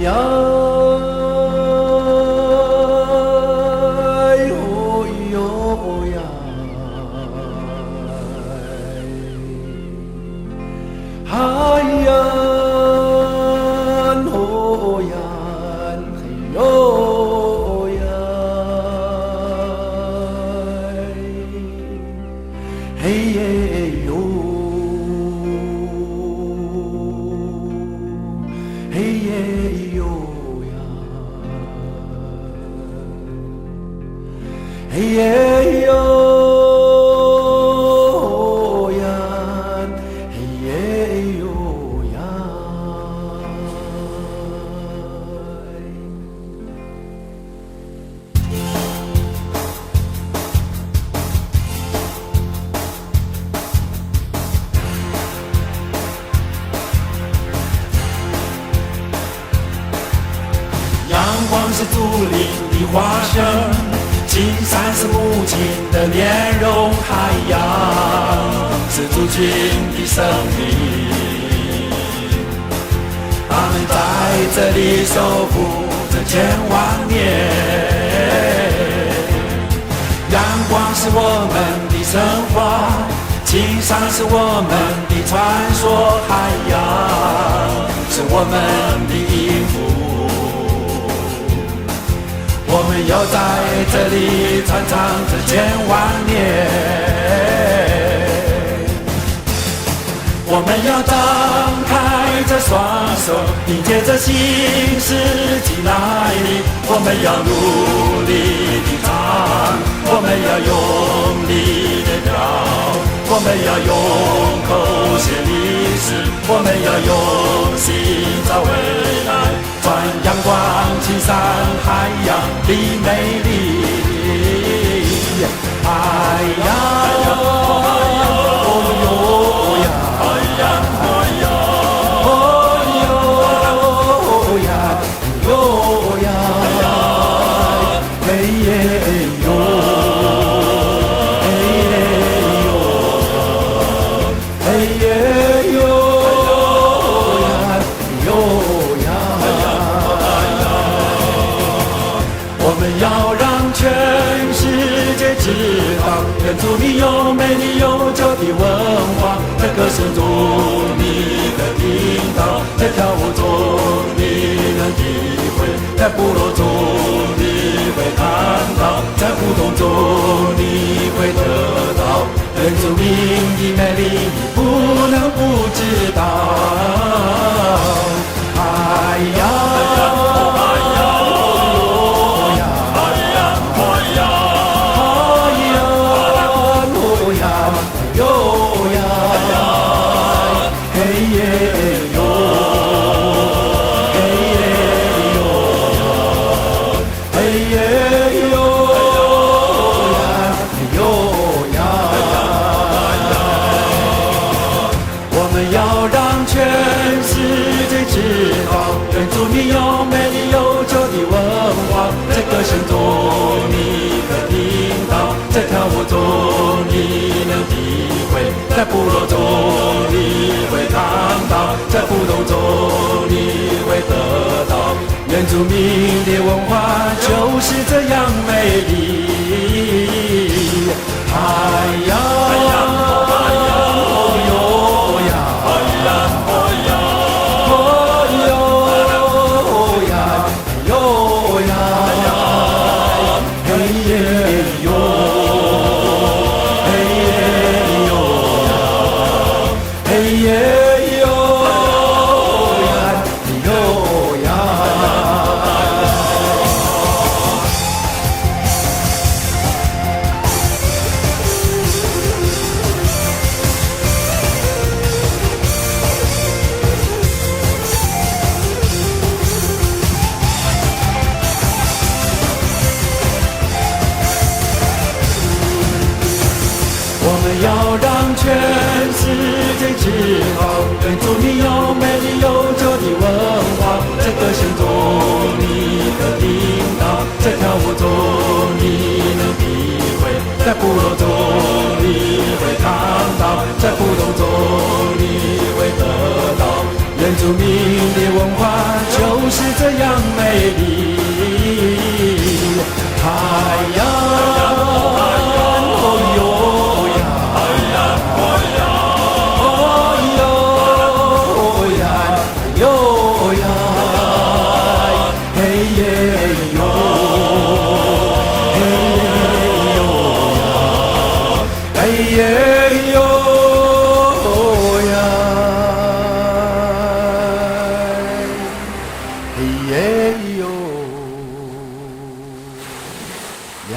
呀。是竹林的花生，金山是母亲的面容，海洋是族群的生命。他们在这里守护着千万年。阳光是我们的神话，金山是我们的传说，海洋是我们的音符。我们要在这里传唱着千万年，我们要张开着双手，迎接着新世纪来临。我们要努力地唱，我们要用力地跳，我们要用口写历史，我们要用心找未来。传阳光，青山海洋的美丽，海洋，哦哟呀，海洋，哦呀，哦哟呀，哟呀，嘿耶哟，嘿耶哟，嘿耶哟呀，哟。要让全世界知道，原住民有美丽悠久的文化，在歌声中你能听到，在跳舞中你能体会，在部落中你会看到，在互动中你会得到原住民的美丽，你不能不知道。海洋。歌声中你可听到，在跳舞中你能体会，在部落中你会看到，在互动中你会得到，原住民的文化就是这样美丽。海洋，海洋，海洋，哦哟呀，海洋，哦呀，哦哟呀，哟呀。要让全世界知道，原住民有美丽悠久的文化，在歌声中你可听到，在跳舞中你能体会，在部落中你会看到，在互动中你会得到，原住民的文化就是这样。丽。海洋，哦哟呀，哦哟呀，哟呀，嘿耶哟，嘿耶哟呀，嘿耶哟呀。